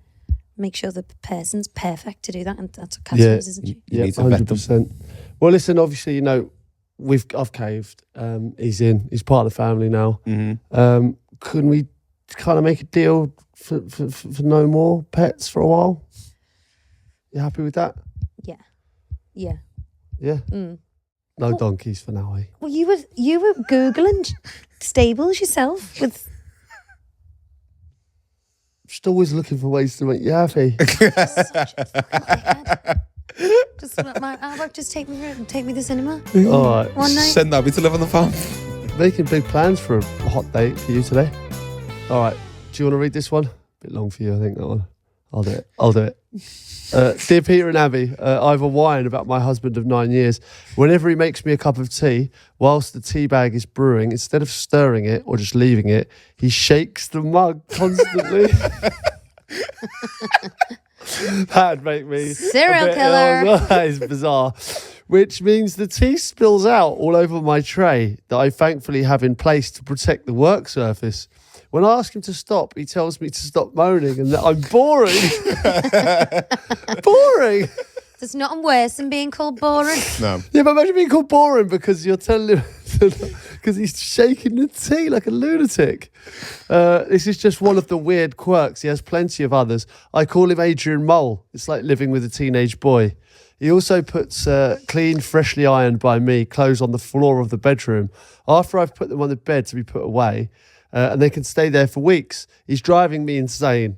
make sure the person's perfect to do that. And that's what Catherine is, isn't she?
Yeah, 100%. Well, listen, obviously, I've caved. He's in. He's part of the family now. Couldn't we kind of make a deal for no more pets for a while? You happy with that?
Yeah.
Yeah. No donkeys for now, eh?
Well, you were Googling stables yourself with...
Just always looking for ways to make you happy.
How about just take me to the cinema
All right.
one night?
Send Abbey to live on the farm.
Making big plans for a hot date for you today. All right. Do you want to read this one? Bit long for you, I think, that one. I'll do it. Dear Peter and Abbey, I have a whine about my husband of 9 years. Whenever he makes me a cup of tea, whilst the tea bag is brewing, instead of stirring it or just leaving it, he shakes the mug constantly. That'd make me
Serial killer.
That is bizarre. Which means the tea spills out all over my tray that I thankfully have in place to protect the work surface. When I ask him to stop, he tells me to stop moaning and that I'm boring. Boring.
There's nothing worse than being called boring.
No.
Yeah, but imagine being called boring because you're telling him because he's shaking the tea like a lunatic. This is just one of the weird quirks. He has plenty of others. I call him Adrian Mole. It's like living with a teenage boy. He also puts clean, freshly ironed by me clothes on the floor of the bedroom after I've put them on the bed to be put away. And they can stay there for weeks. He's driving me insane.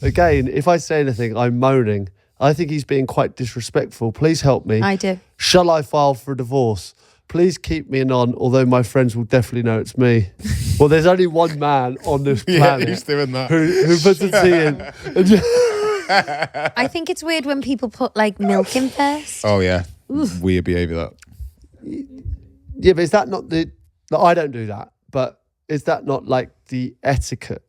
Again, if I say anything, I'm moaning. I think he's being quite disrespectful. Please help me.
I do.
Shall I file for a divorce? Please keep me on, although my friends will definitely know it's me. Well, there's only one man on this planet
who's doing that?
who puts a tea in.
I think it's weird when people put like milk in first.
Oh, yeah. Weird behaviour, that.
Yeah, but is that not the... No, I don't do that, but is that not like the etiquette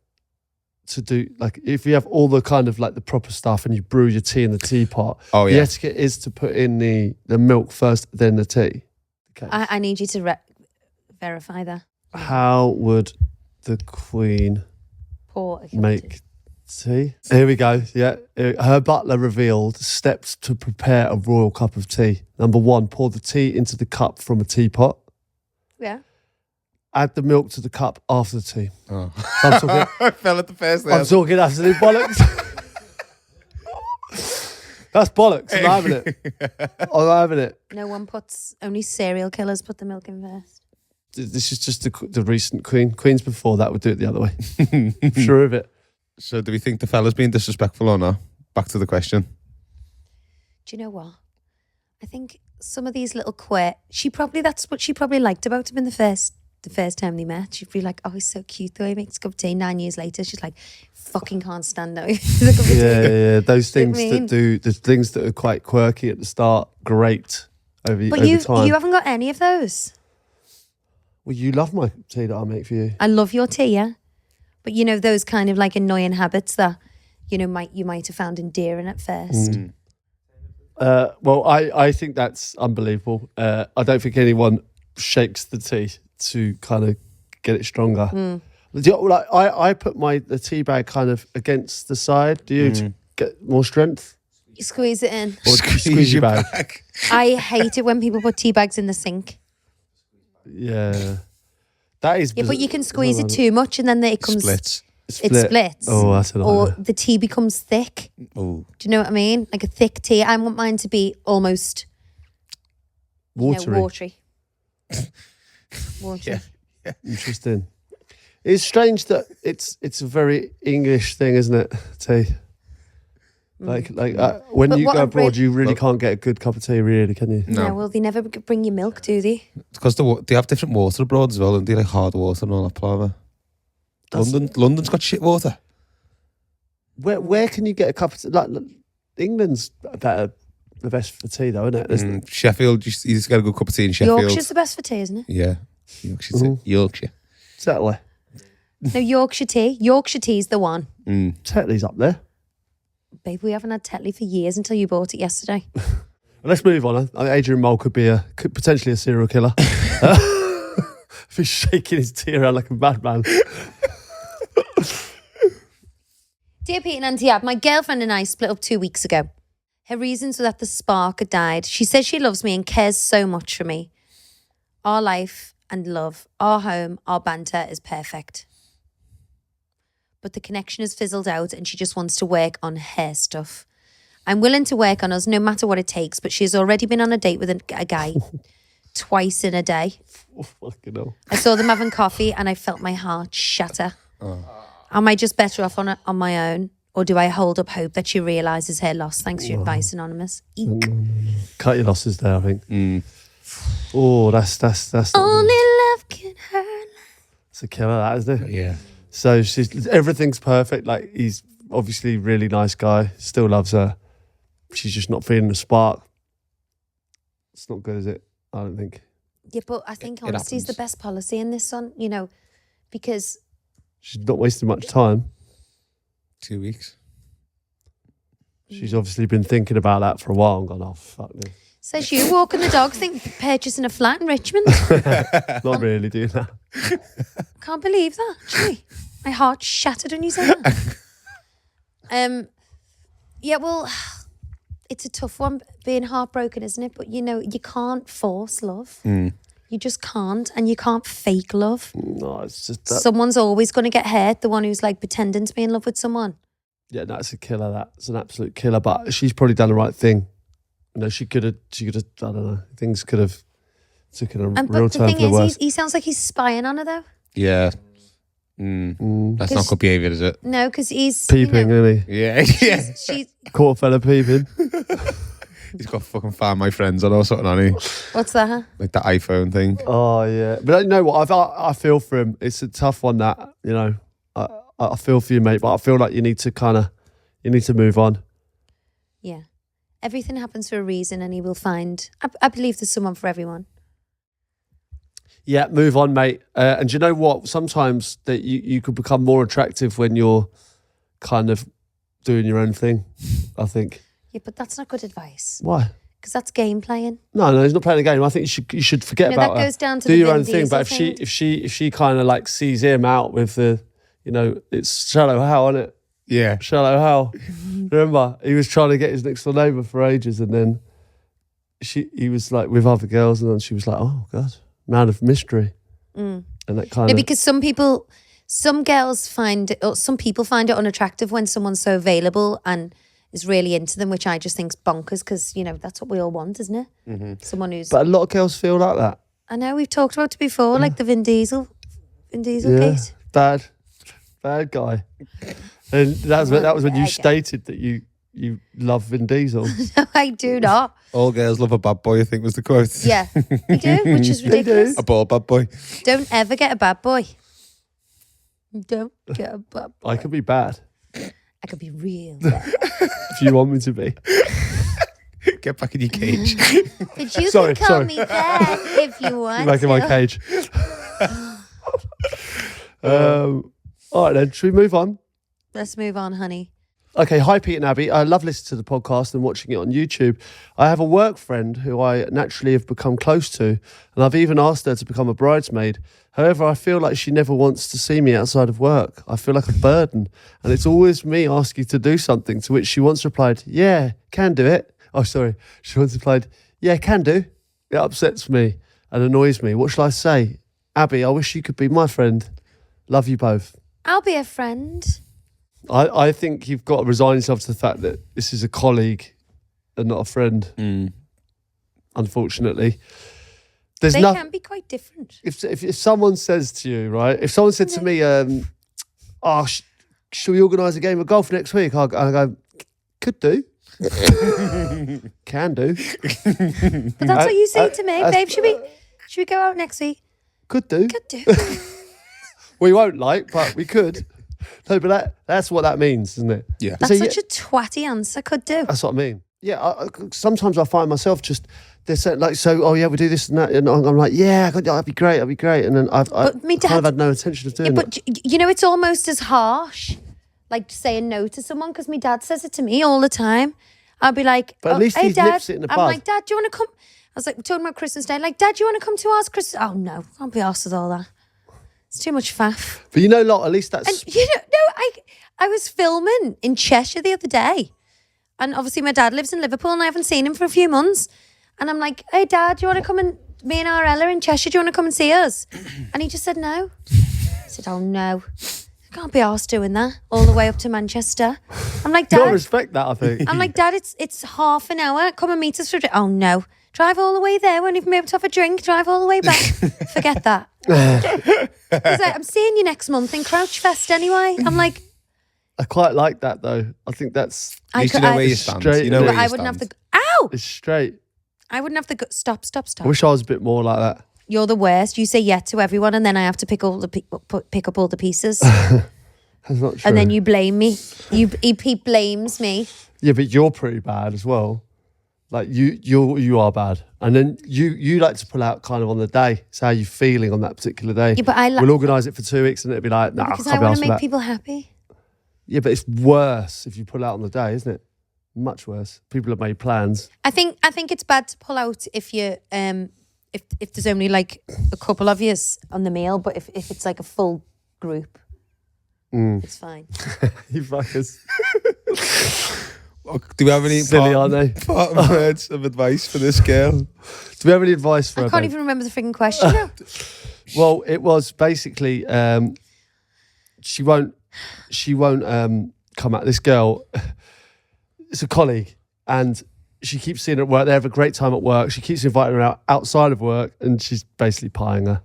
to do? Like if you have all the kind of like the proper stuff and you brew your tea in the teapot,
Oh,
the
yeah.
etiquette is to put in the milk first, then the tea. Okay.
I need you to verify that.
How would the Queen
Pour a cup of
make tea? Here we go. Yeah. Her butler revealed steps to prepare a royal cup of tea. Number 1, pour the tea into the cup from a teapot.
Yeah.
Add the milk to the cup after the tea.
Oh.
So I'm talking,
I fell at the first
I'm talking absolute bollocks. That's bollocks. I'm having it. I'm having it.
No one puts, only serial killers put the milk in first.
This is just the recent Queen. Queens before that would do it the other way. I'm sure of it.
So do we think the fella's being disrespectful or not? Back to the question.
Do you know what? I think some of these little that's what she probably liked about him in the first time they met. She'd be like, oh, he's so cute the way he makes a cup of tea. 9 years later, she's like, fucking can't stand that.
Yeah. Those
Do you know
things
what I mean?
the things that are quite quirky at the start, great over
But
time.
you haven't got any of those.
Well, you love my tea that I make for you.
I love your tea, yeah. But you know, those kind of like annoying habits that, you know, you might have found endearing at first.
Well, I think that's unbelievable. I don't think anyone shakes the tea to kind of get it stronger. Like I put the tea bag kind of against the side. Do you to get more strength?
You squeeze it in.
Or squeeze your bag?
I hate it when people put tea bags in the sink.
Yeah, that is.
Yeah, but you can squeeze it too much and then it comes...
Splits.
It splits.
Oh, that's a
Or
nightmare.
the tea becomes thick.
Oh.
Do you know what I mean? Like a thick tea. I want mine to be almost...
Watery.
Watery.
Yeah.
Interesting. It's strange that it's a very English thing, isn't it? Tea. Like when
But
you
what
go
I
abroad, you really
Look.
can't get a good cup of tea, really, can you?
No.
Yeah, well, they never bring you milk, do they?
Because they have different water abroad as well, and they like hard water and all that palaver. London's got shit water.
Where can you get a cup of tea? Like England's the best for tea, though, isn't it? Isn't it?
Sheffield, you just get a good cup of tea in Sheffield.
Yorkshire's the best for tea, isn't it?
Yeah. Yorkshire.
Tetley.
No, Yorkshire tea. Yorkshire tea's the one.
Tetley's up there.
Babe, we haven't had Tetley for years until you bought it yesterday.
Let's move on. I think Adrian Mole could potentially a serial killer. If he's shaking his tea around like a madman.
Dear Pete and Auntie Ab, my girlfriend and I split up 2 weeks ago. Her reasons were that the spark had died. She says she loves me and cares so much for me. our life and love, our home, our banter is perfect. But the connection has fizzled out and she just wants to work on her stuff. I'm willing to work on us no matter what it takes, but she's already been on a date with a guy twice in a day.
Oh, fucking hell.
I saw them having coffee and I felt my heart shatter. Am I just better off on my own? Or do I hold up hope that she realises her loss? Thanks for your advice, Anonymous. Eek.
Cut your losses there, I think. Oh, that's not
Only
good.
love can hurt.
It's a killer, that, isn't it?
Yeah.
So everything's perfect. Like, he's obviously a really nice guy, still loves her. She's just not feeling the spark. It's not good, is it? I don't think.
Yeah, but I think honesty is the best policy in this one, you know, because
She's not wasting much time.
2 weeks.
She's obviously been thinking about that for a while and gone, oh, fuck this.
says you walking the dog, think purchasing a flat in Richmond.
Not really doing that.
Can't believe that, actually. My heart shattered when you said that. Yeah, well, it's a tough one being heartbroken, isn't it? But, you know, you can't force love. You just can't, and you can't fake love.
No, it's just that.
Someone's always going to get hurt, the one who's like pretending to be in love with someone.
Yeah, that's a killer. That's an absolute killer. But she's probably done the right thing. You know, she could have, I don't know, things could have taken a
And
real
but the
turn
thing
for the
is,
worse.
he sounds like he's spying on her, though.
Yeah. That's not good behaviour, is it?
No, because he's
Peeping,
you know,
isn't he?
Yeah, yeah.
she's
Caught a fella peeping.
He's got fucking Find My Friends on or something, hasn't he?
what's that?
Like the iPhone thing.
Oh, yeah. But you know what? I feel for him. It's a tough one that, you know, I feel for you, mate, but I feel like you need to move on.
Yeah, everything happens for a reason, and he will find. I believe there's someone for everyone.
Yeah, move on, mate. And you know what? Sometimes that you could become more attractive when you're kind of doing your own thing, I think.
Yeah, but that's not good advice,
Why?
because that's game playing.
No, he's not playing a game. I think you should forget
No,
about
that
her.
goes down to
do
the
your
Vin
own thing.
Diesel
But
thing.
if she kind of like sees him out with the, you know, it's shallow how, isn't it?
Yeah.
Shallow how. Remember, he was trying to get his next door neighbour for ages, and then he was like with other girls, and then she was like, "Oh God, man of mystery," and that kind
No,
of.
because some girls find it, or some people find it unattractive when someone's so available and is really into them, which I just think's bonkers, because, you know, that's what we all want, isn't it? Someone who's.
But a lot of girls feel like that.
I know we've talked about it before, like the Vin Diesel
Yeah,
case.
bad guy. And that was when you
Bad guy.
stated that you love Vin Diesel.
No, I do not.
All girls love a bad boy, I think was the quote.
Yeah, we do, which is ridiculous.
A bald bad boy.
Don't ever get a bad boy. Don't get a bad boy.
I could be bad
I could be real bad.
if you want me to be.
Get back in your cage.
But you
Sorry,
can call
sorry.
me that if you want
Back in my
to.
cage. All right then, should we move on?
Let's move on, honey.
Okay, hi Pete and Abbey. I love listening to the podcast and watching it on YouTube. I have a work friend who I naturally have become close to, and I've even asked her to become a bridesmaid. However, I feel like she never wants to see me outside of work. I feel like a burden, and it's always me asking to do something, to which she once replied, "Yeah, can do it." Oh, sorry. She once replied, "Yeah, can do." It upsets me and annoys me. What shall I say? Abbey, I wish you could be my friend. Love you both.
I'll be a friend.
I think you've got to resign yourself to the fact that this is a colleague and not a friend. Unfortunately, there's
They
nothing.
can be quite different.
If someone says to you, right? If someone said to me, should we organise a game of golf next week? I go, could do, can do,
But that's what you say to me, babe. Should we go out next week?
could do.
Could do.
We won't but we could. No, but that's what that means, isn't it?
Yeah.
That's
So,
such a twatty answer. Could do.
That's what I mean. Yeah, sometimes I find myself just, they're saying like, so, oh yeah, we do this and that. And I'm like, yeah, that'd be great. And then I
me
kind of
dad-
had no intention of doing
Yeah,
it.
but you know, it's almost as harsh, like saying no to someone, because my dad says it to me all the time. I'll be like,
But at least
hey,
he
Dad.
nips it in the
I'm
bud.
like, Dad, do you want to come? I was like, we're talking about Christmas Day. Like, Dad, do you want to come to ours Christmas? Oh, no, can't be arsed with all that. It's too much faff.
But you know, at least that's...
And, you know, no, I was filming in Cheshire the other day. And obviously my dad lives in Liverpool and I haven't seen him for a few months. And I'm like, hey, Dad, do you want to come and me and Ella in Cheshire, do you want to come and see us? And he just said no. I said, oh no. I can't be arsed doing that all the way up to Manchester. I'm like,
You gotta
Dad.
respect that, I think.
I'm like, Dad, it's half an hour. Come and meet us for a drink. Oh no. Drive all the way there. Won't even be able to have a drink. Drive all the way back. Forget that. He's like, I'm seeing you next month in Crouchfest anyway. I'm like,
I quite like that though. I think that's
At least you know where you stand.
straight,
You know
but
where you
I wouldn't have
stand.
the. Ow!
it's straight.
I wouldn't have the. Stop.
I wish I was a bit more like that.
You're the worst. You say yeah to everyone, and then I have to pick up all the pieces,
That's not true.
and then you blame me. He blames me.
Yeah, but you're pretty bad as well. Like you are bad, and then you like to pull out kind of on the day. So how you feeling on that particular day?
Yeah, but
we'll organise it for 2 weeks, and it'll be like, nah,
because
I can't
I
be
want
asked
to
for
make
that.
people happy.
Yeah, but it's worse if you pull out on the day, isn't it? Much worse. People have made plans.
I think it's bad to pull out if you if there's only like a couple of yous on the meal, but if it's like a full group, it's fine.
You fuckers.
Do we have any
Silly, aren't they?
parting words of advice for this girl?
Do we have any advice for
I
her?
can't
babe?
even remember the freaking question now.
Well, it was basically she won't come out. This girl, it's a colleague, and she keeps seeing her at work. They have a great time at work. She keeps inviting her out outside of work, and she's basically pieing her.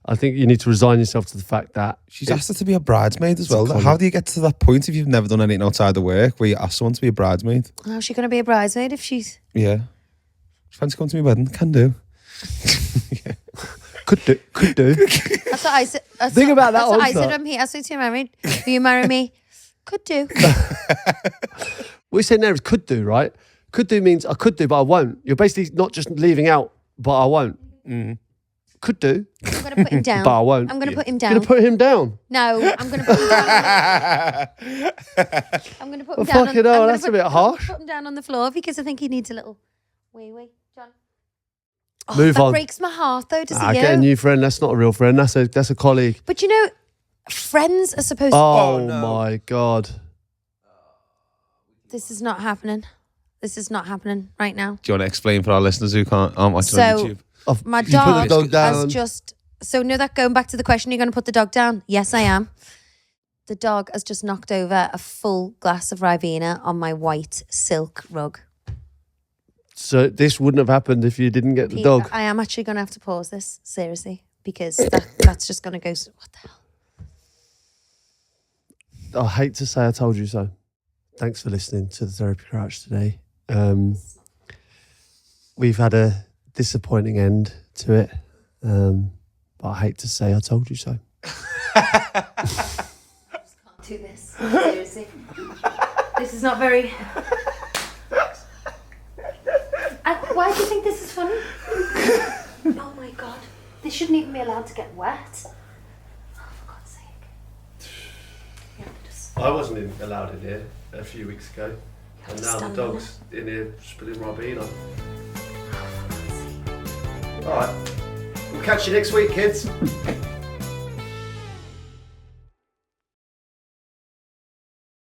I think you need to resign yourself to the fact that
She's asked her to be a bridesmaid as well.
colleague.
How do you get to that point if you've never done anything outside of work where you ask someone to be a bridesmaid?
How's she going to be a bridesmaid if she's...
Yeah. Fancy coming to my wedding? Can do.
could do.
That's what I said.
Think about that
That's what I
also.
said. I'm here. I said to you, married. Will you marry me? Could do.
What you're saying there is could do, right? Could do means I could do, but I won't. You're basically not just leaving out, but I won't. Could do,
I'm going to put him down.
but I won't.
I'm going to put him
You're
down.
going to put him down.
No, I'm going to put him down. I'm going to put him down.
Fucking hell, that's a bit harsh.
Put him down on the floor because I think he needs a little wee, John. Oh,
Move
that
on.
breaks my heart though, doesn't it?
Get a new friend. That's not a real friend. That's a colleague.
But you know, friends are supposed to...
Oh,
no.
my God.
This is not happening. This is not happening right now.
Do you want to explain for our listeners who aren't watching
So-
on YouTube?
My
You put the
dog,
dog down.
has just... So know that going back to the question, you're going to put the dog down? Yes, I am. The dog has just knocked over a full glass of Ribena on my white silk rug.
So this wouldn't have happened if you didn't get the dog.
I am actually going to have to pause this, seriously, because that's just going to go... What the hell?
I hate to say I told you so. Thanks for listening to the Therapy Crouch today. We've had a disappointing end to it, but I hate to say I told you so.
Can't do this, seriously. This is not very... Why do you think this is funny? Oh my God. This shouldn't even be allowed to get wet. Oh, for God's sake. Yeah, just...
I wasn't allowed in here a few weeks ago, and
to
now the
stand
dog's in here spilling Ribena. All right, we'll catch you next week, kids.